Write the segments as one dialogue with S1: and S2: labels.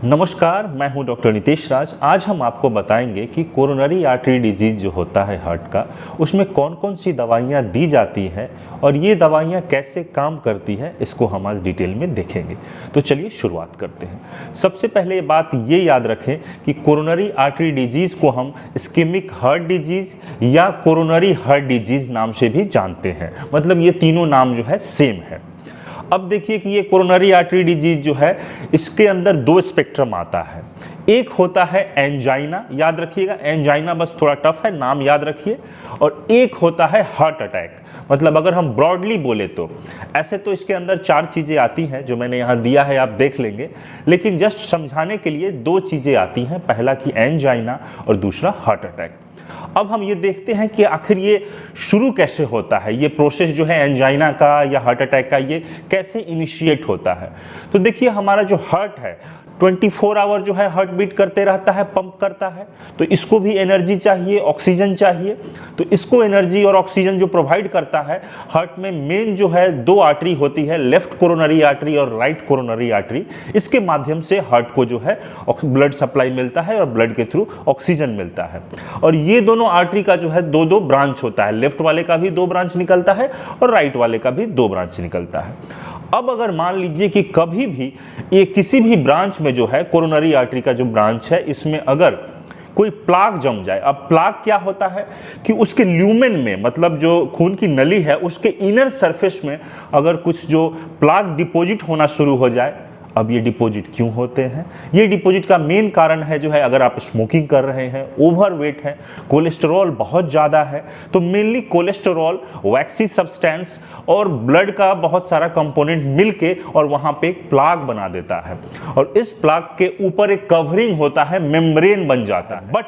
S1: नमस्कार, मैं हूं डॉक्टर नितेश राज। आज हम आपको बताएंगे कि कोरोनरी आर्टरी डिजीज़ जो होता है हार्ट का, उसमें कौन कौन सी दवाइयां दी जाती हैं और ये दवाइयां कैसे काम करती है, इसको हम आज डिटेल में देखेंगे। तो चलिए शुरुआत करते हैं। सबसे पहले बात ये याद रखें कि कोरोनरी आर्टरी डिजीज़ को हम इस्केमिक हार्ट डिजीज़ या कोरोनरी हार्ट डिजीज़ नाम से भी जानते हैं। मतलब ये तीनों नाम जो है सेम है। अब देखिए कि ये कोरोनरी आर्टरी डिजीज जो है, इसके अंदर दो स्पेक्ट्रम आता है। एक होता है एंजाइना, याद रखिएगा, एंजाइना बस थोड़ा टफ है, नाम याद रखिए। और एक होता है हार्ट अटैक। मतलब अगर हम ब्रॉडली बोले तो ऐसे तो इसके अंदर चार चीज़ें आती हैं जो मैंने यहाँ दिया है, आप देख लेंगे। लेकिन जस्ट समझाने के लिए दो चीज़ें आती हैं, पहला कि एंजाइना और दूसरा हार्ट अटैक। अब हम ये देखते हैं कि आखिर ये शुरू कैसे होता है, ये प्रोसेस जो है एंजाइना का या हार्ट अटैक का, ये कैसे इनिशिएट होता है। तो देखिए, हमारा जो हार्ट है 24 आवर जो है हार्ट बीट करते रहता है, पंप करता है। तो इसको भी एनर्जी चाहिए, ऑक्सीजन चाहिए। तो इसको एनर्जी और ऑक्सीजन जो प्रोवाइड करता है, हार्ट में मेन जो है दो आर्टरी होती है, लेफ्ट कोरोनरी आर्टरी और राइट कोरोनरी आर्टरी। इसके माध्यम से हार्ट को जो है ब्लड सप्लाई मिलता है और ब्लड के थ्रू ऑक्सीजन मिलता है। और ये दोनों आर्टरी का जो है दो दो ब्रांच होता है, लेफ्ट वाले का भी दो ब्रांच निकलता है और राइट वाले का भी दो ब्रांच निकलता है। अब अगर मान लीजिए कि कभी भी ये किसी भी ब्रांच में जो है कोरोनरी आर्टरी का जो ब्रांच है, इसमें अगर कोई प्लाक जम जाए। अब प्लाक क्या होता है कि उसके ल्यूमेन में, मतलब जो खून की नली है उसके इनर सरफेस में अगर कुछ जो प्लाक डिपॉजिट होना शुरू हो जाए। अब ये डिपॉजिट क्यों होते हैं? ये डिपॉजिट का मेन कारण है जो है, अगर आप स्मोकिंग कर रहे हैं, ओवरवेट है, कोलेस्टेरॉल बहुत ज़्यादा है, तो मेनली कोलेस्टेरॉल, वैक्सी सब्सटेंस और ब्लड का बहुत सारा कंपोनेंट मिलके और वहाँ पे एक प्लाक बना देता है। और इस प्लाक के ऊपर एक कवरिंग होता है, मेम्ब्रेन बन जाता है। बट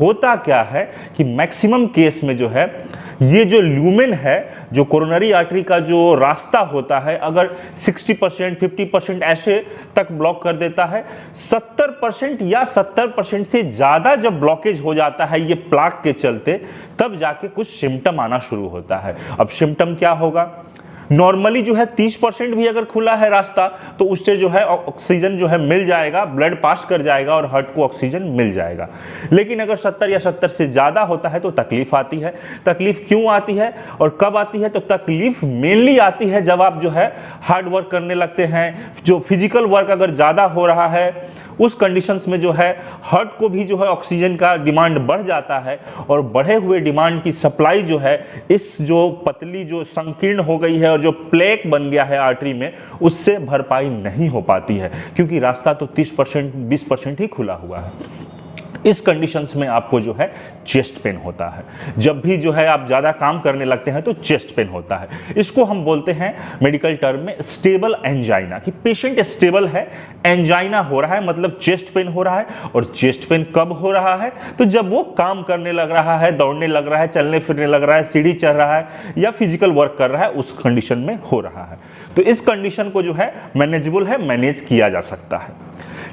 S1: होता क्या है कि मैक्सिमम केस में जो है ये जो ल्यूमेन है, जो कोरोनरी आर्टरी का जो रास्ता होता है, अगर 60% 50% ऐसे तक ब्लॉक कर देता है, 70% या 70% से ज़्यादा जब ब्लॉकेज हो जाता है ये प्लाक के चलते, तब जाके कुछ सिम्टम आना शुरू होता है। अब सिम्टम क्या होगा? नॉर्मली जो है 30% भी अगर खुला है रास्ता तो उससे जो है ऑक्सीजन जो है मिल जाएगा, ब्लड पास कर जाएगा और हार्ट को ऑक्सीजन मिल जाएगा। लेकिन अगर 70 या 70 से ज़्यादा होता है तो तकलीफ आती है। तकलीफ क्यों आती है और कब आती है? तो तकलीफ मेनली आती है जब आप जो है हार्ड वर्क करने लगते हैं, जो फिजिकल वर्क अगर ज़्यादा हो रहा है, उस कंडीशंस में जो है हार्ट को भी जो है ऑक्सीजन का डिमांड बढ़ जाता है। और बढ़े हुए डिमांड की सप्लाई जो है इस जो पतली जो संकीर्ण हो गई है और जो प्लेक बन गया है आर्टरी में, उससे भरपाई नहीं हो पाती है, क्योंकि रास्ता तो 30% 20% ही खुला हुआ है। इस कंडीशंस में आपको जो है चेस्ट पेन होता है। जब भी जो है आप ज़्यादा काम करने लगते हैं तो चेस्ट पेन होता है। इसको हम बोलते हैं मेडिकल टर्म में स्टेबल एंजाइना, कि पेशेंट स्टेबल है, एंजाइना हो रहा है, मतलब चेस्ट पेन हो रहा है। और चेस्ट पेन कब हो रहा है? तो जब वो काम करने लग रहा है, दौड़ने लग रहा है, चलने फिरने लग रहा है, सीढ़ी चढ़ रहा है या फिजिकल वर्क कर रहा है, उस कंडीशन में हो रहा है। तो इस कंडीशन को जो है मैनेजेबल है, मैनेज किया जा सकता है।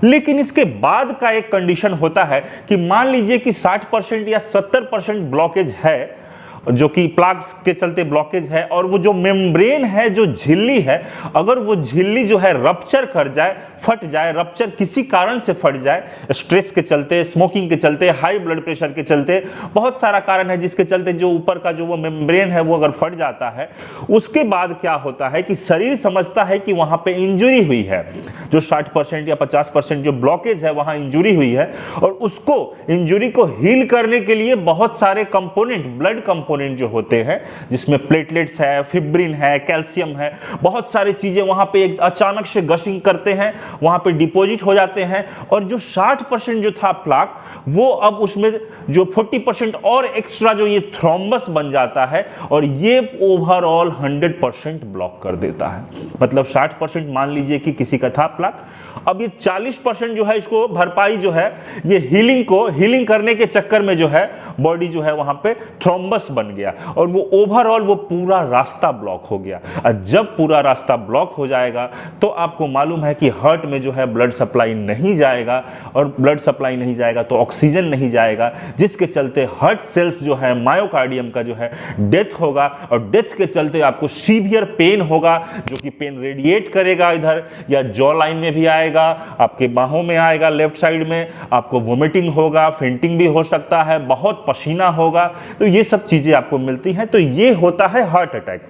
S1: लेकिन इसके बाद का एक कंडीशन होता है कि मान लीजिए कि 60% या 70% ब्लॉकेज है, जो कि प्लाक्स के चलते ब्लॉकेज है, और वो जो मेम्ब्रेन है, जो झिल्ली है, अगर वो झिल्ली जो है रप्चर कर जाए, फट जाए, रप्चर किसी कारण से फट जाए, स्ट्रेस के चलते, स्मोकिंग के चलते, हाई ब्लड प्रेशर के चलते, बहुत सारा कारण है जिसके चलते जो ऊपर का जो वो मेम्ब्रेन है वो अगर फट जाता है, उसके बाद क्या होता है कि शरीर समझता है कि वहां पे इंजुरी हुई है। जो 60% या 50% जो ब्लॉकेज है वहां इंजुरी हुई है, और उसको इंजुरी को हील करने के लिए बहुत सारे कंपोनेंट, ब्लड कंपोनेंट जो होते हैं, जिसमें प्लेटलेट्स है, फिब्रिन है, कैल्शियम है, बहुत सारी चीजें वहां पे एक अचानक से गशिंग करते हैं, वहां पे डिपॉजिट हो जाते हैं। और जो 60% जो था प्लाक, वो अब उसमें जो 40% और एक्स्ट्रा जो ये थ्रोम्बस बन जाता है, और ये ओवरऑल 100% ब्लॉक कर देता है। मतलब 60% मान लीजिए कि किसी का था प्लाक, अब ये 40% जो है इसको भरपाई जो है, ये हीलिंग करने के चक्कर में जो है बॉडी जो है वहां पे थ्रोम्बस बन गया और वो ओवरऑल वो पूरा रास्ता ब्लॉक हो गया। और जब पूरा रास्ता ब्लॉक हो जाएगा तो आपको मालूम है कि हार्ट में जो है ब्लड सप्लाई नहीं जाएगा, और ब्लड सप्लाई नहीं जाएगा तो ऑक्सीजन नहीं जाएगा, जिसके चलते हार्ट सेल्स जो है मायोकार्डियम का जो है डेथ होगा, और डेथ के चलते आपको सीवियर पेन होगा, जो कि पेन रेडिएट करेगा इधर या जॉ लाइन में भी आएगा, आपके बाहों में आएगा, लेफ्ट साइड में आपको वोमिटिंग होगा, फेंटिंग भी हो सकता है, बहुत पसीना होगा। तो ये सब चीजें आपको मिलती हैं। तो ये होता है हार्ट अटैक।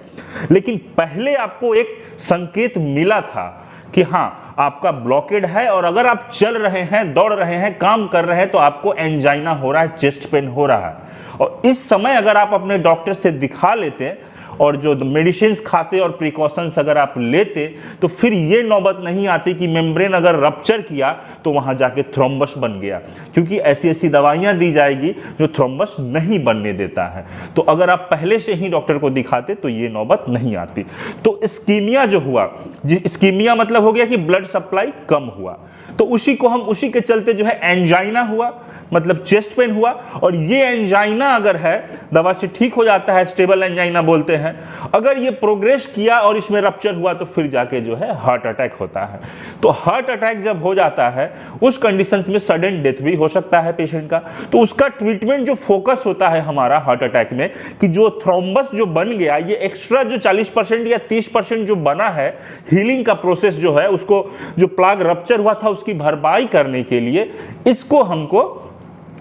S1: लेकिन पहले आपको एक संकेत मिला था कि हाँ आपका ब्लॉकेड है, और अगर आप चल रहे हैं, दौड़ रहे हैं, काम कर रहे हैं तो आपको एंजाइना हो रहा है, चेस्ट पेन हो रहा है। और इस समय अगर आप अपने डॉक्टर से दिखा लेते और जो मेडिसिन खाते और प्रिकॉशंस अगर आप लेते, तो फिर ये नौबत नहीं आती कि मेम्ब्रेन अगर रप्चर किया तो वहां जाके थ्रोम्बस बन गया, क्योंकि ऐसी ऐसी दवाइयां दी जाएगी जो थ्रोम्बस नहीं बनने देता है। तो अगर आप पहले से ही डॉक्टर को दिखाते तो ये नौबत नहीं आती। तो इस्कीमिया जो हुआ, इस्कीमिया मतलब हो गया कि ब्लड सप्लाई कम हुआ, तो उसी के चलते जो है एंजाइना हुआ, मतलब चेस्ट पेन हुआ। और ये एंजाइना अगर है दवा से ठीक हो जाता है, स्टेबल एंजाइना बोलते हैं। अगर ये प्रोग्रेस किया और इसमें रप्चर हुआ तो फिर जाके जो है हार्ट अटैक होता है। तो हार्ट अटैक जब हो जाता है उस कंडीशंस में सडन डेथ भी हो सकता है पेशेंट का। तो उसका ट्रीटमेंट जो फोकस होता है हमारा हार्ट अटैक में, कि जो थ्रोम्बस जो बन गया, ये एक्स्ट्रा जो 40% या 30% जो बना है, हीलिंग का प्रोसेस जो है, उसको जो प्लाग रप्चर हुआ था उसकी भरपाई करने के लिए इसको हमको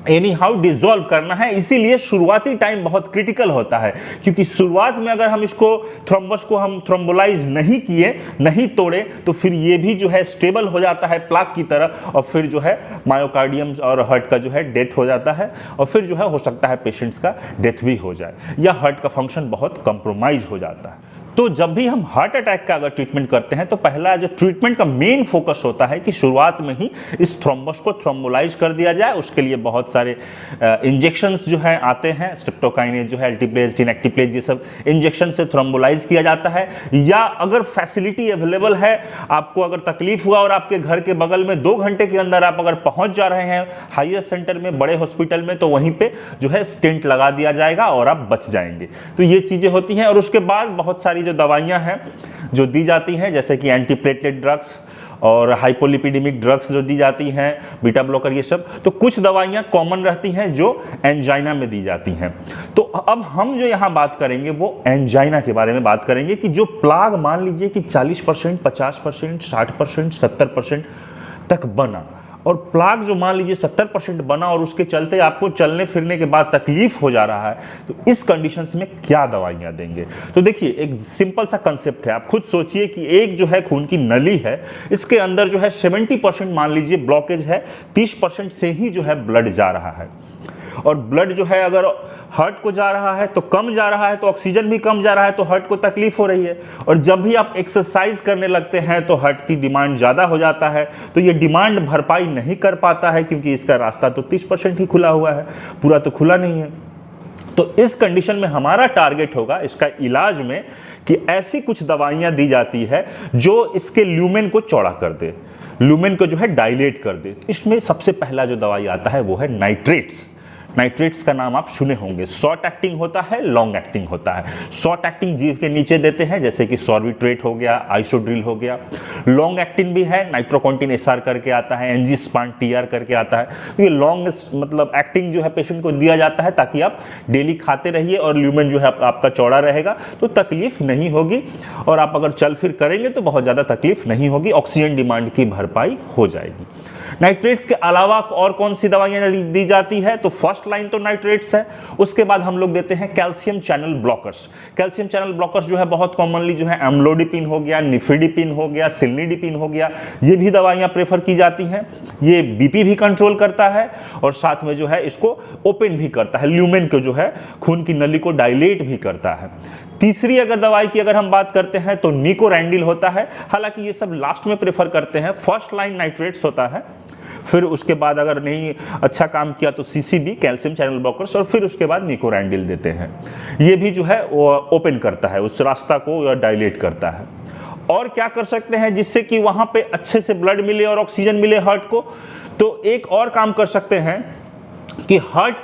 S1: एनी हाउ डिजोल्व करना है। इसीलिए शुरुआती टाइम बहुत क्रिटिकल होता है, क्योंकि शुरुआत में अगर हम इसको थ्रोम्बस को हम थ्रोम्बोलाइज नहीं किए, नहीं तोड़े, तो फिर ये भी जो है स्टेबल हो जाता है प्लाक की तरह, और फिर जो है मायोकार्डियम और हार्ट का जो है डेथ हो जाता है, और फिर जो है हो सकता है पेशेंट्स का डेथ भी हो जाए या हार्ट का फंक्शन बहुत कंप्रोमाइज हो जाता है। तो जब भी हम हार्ट अटैक का अगर ट्रीटमेंट करते हैं तो पहला जो ट्रीटमेंट का मेन फोकस होता है कि शुरुआत में ही इस थ्रोम्बस को थ्रोम्बोलाइज कर दिया जाए। उसके लिए बहुत सारे इंजेक्शंस जो है आते हैं, स्ट्रेप्टोकाइनेज जो है, अल्टीप्लेज, टिनेक्टिप्लेज, ये सब इंजेक्शन से थ्रोम्बोलाइज किया जाता है। या अगर फैसिलिटी अवेलेबल है, आपको अगर तकलीफ हुआ और आपके घर के बगल में 2 घंटे के अंदर आप अगर पहुंच जा रहे हैं हायर सेंटर में, बड़े हॉस्पिटल में, तो वहीं पे जो है स्टेंट लगा दिया जाएगा और आप बच जाएंगे। तो ये चीजें होती हैं। और उसके बाद बहुत सारी जो दवाइयां हैं जो दी जाती हैं, जैसे कि एंटीप्लेटलेट ड्रग्स और हाइपोलिपिडेमिक ड्रग्स जो दी जाती हैं, बीटा ब्लॉकर, ये सब। तो कुछ दवाइयां कॉमन रहती हैं जो एंजाइना में दी जाती हैं। तो अब हम जो यहां बात करेंगे वो एंजाइना के बारे में बात करेंगे, कि जो प्लाग मान लीजिए कि 40%, 50%, 60%, 70% तक बना, और प्लाग जो मान लीजिए 70% बना और उसके चलते आपको चलने फिरने के बाद तकलीफ हो जा रहा है, तो इस कंडीशंस में क्या दवाइयां देंगे? तो देखिए, एक सिंपल सा कंसेप्ट है। आप खुद सोचिए कि एक जो है खून की नली है, इसके अंदर जो है 70% मान लीजिए ब्लॉकेज है, 30% से ही जो है ब्लड जा रहा है। और ब्लड जो है अगर हार्ट को जा रहा है तो कम जा रहा है, तो ऑक्सीजन भी कम जा रहा है, तो हार्ट को तकलीफ हो रही है। और जब भी आप एक्सरसाइज करने लगते हैं तो हार्ट की डिमांड ज़्यादा हो जाता है, तो ये डिमांड भरपाई नहीं कर पाता है, क्योंकि इसका रास्ता तो 30% ही खुला हुआ है, पूरा तो खुला नहीं है। तो इस कंडीशन में हमारा टारगेट होगा इसका इलाज में कि ऐसी कुछ दवाइयां दी जाती है जो इसके ल्यूमेन को चौड़ा कर दे, ल्यूमेन को जो है डायलेट कर दे। इसमें सबसे पहला जो दवाई आता है वो है नाइट्रेट्स। नाइट्रेट्स का नाम आप सुने होंगे। शॉर्ट एक्टिंग होता है, लॉन्ग एक्टिंग होता है। शॉर्ट एक्टिंग जीभ के नीचे देते हैं, जैसे कि सॉर्बिट्रेट हो गया, आइसोड्रिल हो गया। लॉन्ग एक्टिंग भी है, नाइट्रोकॉन्टिन एसआर करके आता है, एनजीस्पान टीआर करके आता है। तो ये लॉन्ग मतलब एक्टिंग जो है पेशेंट को दिया जाता है ताकि आप डेली खाते रहिए और ल्यूमेन जो है आपका चौड़ा रहेगा, तो तकलीफ नहीं होगी, और आप अगर चल फिर करेंगे तो बहुत ज़्यादा तकलीफ नहीं होगी, ऑक्सीजन डिमांड की भरपाई हो जाएगी। नाइट्रेट्स के अलावा और कौन सी दवाइयां दी जाती है? तो फर्स्ट लाइन तो नाइट्रेट्स है। उसके बाद हम लोग देते हैं calcium channel blockers. Calcium channel blockers जो है बहुत कॉमनली जो है एम्लोडिपिन हो गया, निफिडिपिन हो गया, सिल्निडिपिन हो गया, ये भी दवाइयां प्रेफर की जाती हैं। ये बीपी भी कंट्रोल करता है और साथ में जो है इसको ओपन भी करता है, ल्यूमेन को जो है खून की नली को डायलेट भी करता है। तीसरी अगर दवाई की अगर हम बात करते हैं तो निकोरैंडिल होता है। हालांकि ये सब लास्ट में प्रेफर करते हैं। फर्स्ट लाइन नाइट्रेट्स होता है, फिर उसके बाद अगर नहीं अच्छा काम किया तो सीसीबी, कैल्शियम चैनल ब्लॉकर्स, और फिर उसके बाद निकोरैंडिल देते हैं। ये भी जो है वो ओपन करता है, उस रास्ता को डायलेट करता है। और क्या कर सकते हैं जिससे कि वहां पे अच्छे से ब्लड मिले और ऑक्सीजन मिले हार्ट को? तो एक और काम कर सकते हैं कि हार्ट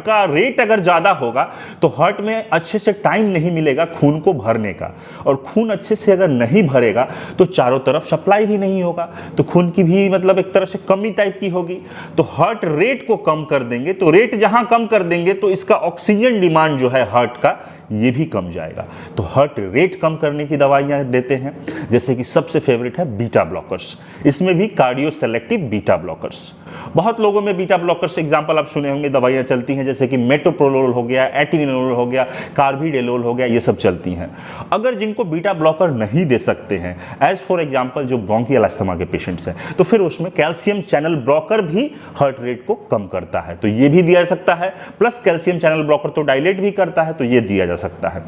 S1: का रेट अगर ज़्यादा होगा तो हार्ट में अच्छे से टाइम नहीं मिलेगा खून को भरने का, और खून अच्छे से अगर नहीं भरेगा तो चारों तरफ सप्लाई भी नहीं होगा, तो खून की भी मतलब एक तरह से कमी टाइप की होगी। तो हार्ट रेट को कम कर देंगे, तो रेट जहां कम कर देंगे तो इसका ऑक्सीजन डिमांड जो है हार्ट का ये भी कम जाएगा। तो हार्ट रेट कम करने की दवाइयां देते हैं, जैसे कि सबसे फेवरेट है बीटा ब्लॉकर्स, इसमें भी कार्डियो सेलेक्टिव बीटा ब्लॉकर्स। बहुत लोगों में बीटा ब्लॉकर्स एग्जांपल आप सुने होंगे, दवाइयां चलती हैं जैसे कि मेटोप्रोलोल हो गया, एटिनिलोल हो गया, कार्बिडेलोल हो गया, ये सब चलती हैं। अगर जिनको बीटा ब्लॉकर नहीं दे सकते हैं, एज फॉर एग्जांपल जो ब्रोंकियल अस्थमा के पेशेंट्स हैं, तो फिर उसमें कैल्शियम चैनल ब्लॉकर भी हार्ट रेट को कम करता है, तो ये भी दिया जा सकता है। प्लस कैल्शियम चैनल ब्लॉकर तो डायलेट भी करता है, तो ये दिया जा सकता है।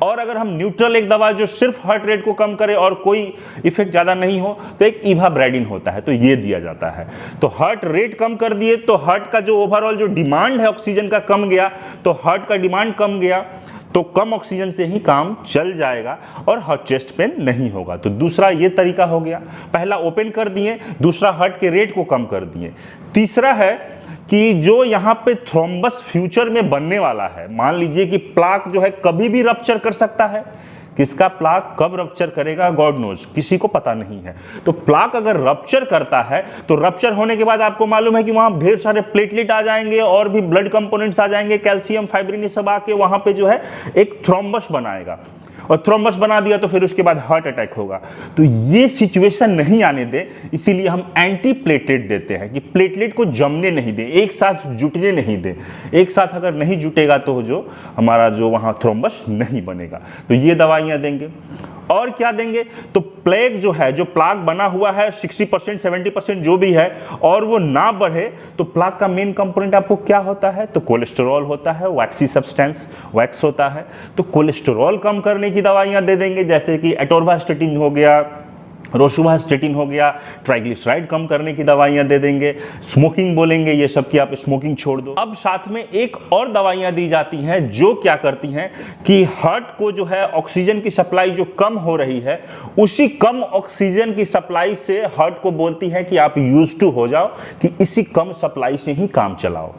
S1: और अगर हम न्यूट्रल एक दवा जो सिर्फ हार्ट रेट को कम करे और कोई इफेक्ट ज्यादा नहीं हो, तो एक इवाब्रेडिन होता है, तो ये दिया जाता है। तो हार्ट रेट कम कर दिए तो हार्ट का जो ओवरऑल जो डिमांड है ऑक्सीजन का कम गया, तो हार्ट का डिमांड कम गया तो कम ऑक्सीजन से ही काम चल जाएगा और हार्ट चेस्ट पेन नहीं होगा। तो दूसरा ये तरीका हो गया, पहला ओपन कर दिए, दूसरा हार्ट के रेट को कम कर दिए। तीसरा है कि जो यहाँ पे थ्रोम्बस फ्यूचर में बनने वाला है, मान लीजिए कि प्लाक जो है कभी भी रप्चर कर सकता है, किसका प्लाक कब रप्चर करेगा गॉड नोज, किसी को पता नहीं है। तो प्लाक अगर रप्चर करता है तो रप्चर होने के बाद आपको मालूम है कि वहां ढेर सारे प्लेटलेट आ जाएंगे और भी ब्लड कंपोनेंट्स आ जाएंगे, कैल्शियम फाइब्रिन ये सब आके वहां पे जो है एक थ्रोम्बस बनाएगा, और थ्रोम्बस बना दिया तो फिर उसके बाद हार्ट अटैक होगा। तो ये सिचुएशन नहीं आने दे, इसीलिए हम एंटी प्लेटलेट देते हैं कि प्लेटलेट को जमने नहीं दे, एक साथ जुटने नहीं दे। एक साथ अगर नहीं जुटेगा तो जो हमारा जो वहां थ्रोम्बस नहीं बनेगा, तो ये दवाइयां देंगे। और क्या देंगे, तो प्लेग जो है, जो प्लाक बना हुआ है 60% 70% जो भी है, और वो ना बढ़े, तो प्लाक का मेन कंपोनेंट आपको क्या होता है, तो कोलेस्टेरॉल होता है, वैक्सी सब्सटेंस वैक्स होता है। तो कोलेस्टेरॉल कम करने की दवाइयां दे देंगे, जैसे कि एटोरवास्टेटिन हो गया, रोशुवास्टेटिन हो गया, ट्राइग्लिसराइड कम करने की दवाइयां दे देंगे। स्मोकिंग बोलेंगे ये सब कि आप स्मोकिंग छोड़ दो। अब साथ में एक और दवाइयां दी जाती हैं जो क्या करती हैं कि हार्ट को जो है ऑक्सीजन की सप्लाई जो कम हो रही है, उसी कम ऑक्सीजन की सप्लाई से हार्ट को बोलती है कि आप यूज्ड टू हो जाओ, कि इसी कम सप्लाई से ही काम चलाओ।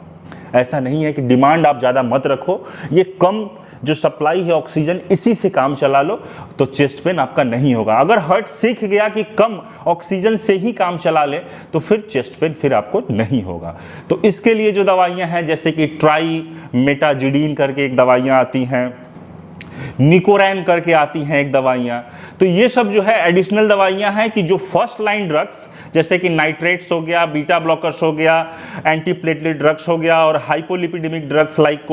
S1: ऐसा नहीं है कि डिमांड आप ज्यादा मत रखो, ये कम जो सप्लाई है ऑक्सीजन इसी से काम चला लो, तो चेस्ट पेन आपका नहीं होगा। अगर हार्ट सीख गया कि कम ऑक्सीजन से ही काम चला ले, तो फिर चेस्ट पेन फिर आपको नहीं होगा। तो इसके लिए जो दवाइयां हैं, जैसे कि ट्राइमेटाजिडीन करके एक दवाइयां आती हैं, निकोरैन करके आती हैं एक दवाइयां, तो ये सब जो है एडिशनल दवाइयां हैं कि जो फर्स्ट लाइन ड्रग्स जैसे कि नाइट्रेट्स हो गया, बीटा ब्लॉकर्स हो गया, एंटीप्लेटलेट ड्रग्स हो गया, और हाइपोलिपिडेमिक ड्रग्स लाइक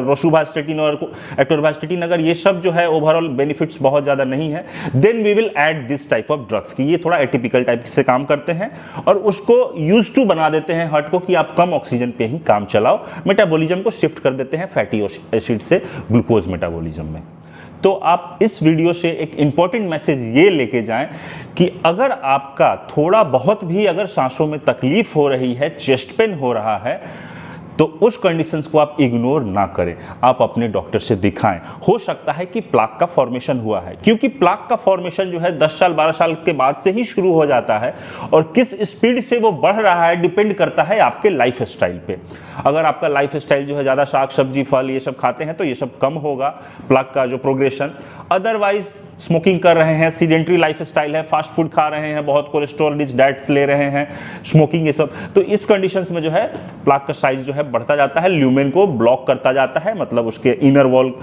S1: रोशुवास्टेटिन और एटोरवास्टेटिन, अगर ये सब जो है ओवरऑल बेनिफिट्स बहुत ज्यादा नहीं है, then we will add this type of drugs कि ये थोड़ा एटिपिकल टाइप से काम करते हैं और उसको यूज टू बना देते हैं हार्ट को कि आप कम ऑक्सीजन पे ही काम चलाओ, मेटाबॉलिज्म को शिफ्ट कर देते हैं फैटी एसिड से ग्लूकोज मेटाबॉलिज्म में। तो आप इस वीडियो से एक इंपॉर्टेंट मैसेज ये लेके जाएं कि अगर आपका थोड़ा बहुत भी अगर सांसों में तकलीफ हो रही है, चेस्ट पेन हो रहा है, तो उस कंडीशंस को आप इग्नोर ना करें, आप अपने डॉक्टर से दिखाएं। हो सकता है कि प्लाक का फॉर्मेशन हुआ है, क्योंकि प्लाक का फॉर्मेशन जो है 10 साल 12 साल के बाद से ही शुरू हो जाता है, और किस स्पीड से वो बढ़ रहा है डिपेंड करता है आपके लाइफ स्टाइल पे। अगर आपका लाइफ स्टाइल जो है ज़्यादा साग सब्जी फल ये सब खाते हैं, तो ये सब कम होगा प्लाक का जो प्रोग्रेशन। अदरवाइज स्मोकिंग कर रहे हैं, सीडेंट्री लाइफ स्टाइल है, फास्ट फूड खा रहे हैं, बहुत कोलेस्ट्रॉल रिच डाइट्स ले रहे हैं, स्मोकिंग ये सब, तो इस कंडीशंस में जो है प्लाक का साइज जो है बढ़ता जाता है, ल्यूमेन को ब्लॉक करता जाता है, मतलब उसके इनर वॉल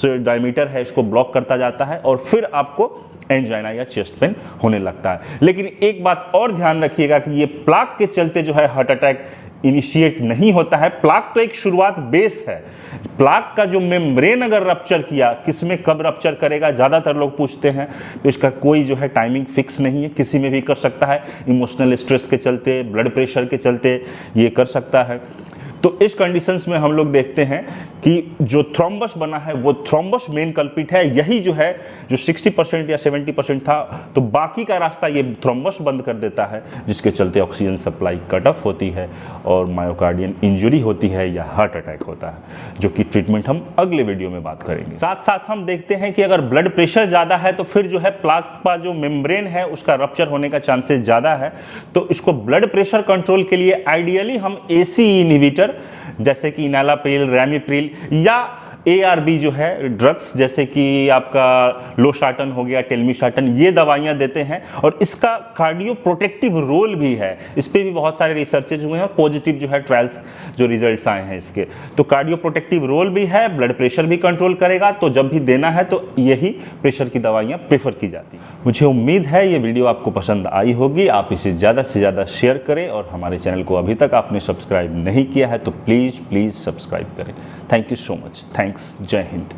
S1: डायमीटर है इसको ब्लॉक करता जाता है, और फिर आपको एंजाइना या चेस्ट पेन होने लगता है। लेकिन एक बात और ध्यान रखिएगा कि ये प्लाक के चलते जो है हार्ट अटैक इनिशिएट नहीं होता है। प्लाक तो एक शुरुआत बेस है, प्लाक का जो मेम्ब्रेन अगर रप्चर किया, किसमें कब रप्चर करेगा ज़्यादातर लोग पूछते हैं, तो इसका कोई जो है टाइमिंग फिक्स नहीं है, किसी में भी कर सकता है, इमोशनल स्ट्रेस के चलते, ब्लड प्रेशर के चलते ये कर सकता है। तो इस कंडीशंस में हम लोग देखते हैं कि जो थ्रोम्बस बना है वो थ्रोम्बस मेन कल्पिट है, यही जो है जो 60% या 70% था, तो बाकी का रास्ता ये थ्रोम्बस बंद कर देता है, जिसके चलते ऑक्सीजन सप्लाई कट ऑफ होती है और मायोकार्डियन इंजरी होती है या हार्ट अटैक होता है, जो कि ट्रीटमेंट हम अगले वीडियो में बात करेंगे। साथ साथ हम देखते हैं कि अगर ब्लड प्रेशर ज़्यादा है तो फिर जो है प्लाक का जो मेम्ब्रेन है उसका रप्चर होने का चांसेस ज़्यादा है। तो इसको ब्लड प्रेशर कंट्रोल के लिए आइडियली हम ACE इनहिबिटर जैसे कि इनालाप्रिल, रैमीप्रिल या ARB जो है ड्रग्स जैसे कि आपका लोशाटन हो गया, टेल्मिशाटन, ये दवाइयाँ देते हैं और इसका कार्डियो प्रोटेक्टिव रोल भी है। इस पर भी बहुत सारे रिसर्चेज हुए हैं और पॉजिटिव जो है ट्रायल्स जो रिजल्ट्स आए हैं इसके, तो कार्डियो प्रोटेक्टिव रोल भी है, ब्लड प्रेशर भी कंट्रोल करेगा। तो जब भी देना है तो यही प्रेशर की दवाइयाँ प्रेफर की जाती हैं। मुझे उम्मीद है ये वीडियो आपको पसंद आई होगी। आप इसे ज़्यादा से ज़्यादा शेयर करें और हमारे चैनल को अभी तक आपने सब्सक्राइब नहीं किया है तो प्लीज़ सब्सक्राइब करें। Thank you so much. Thanks. जय हिंद।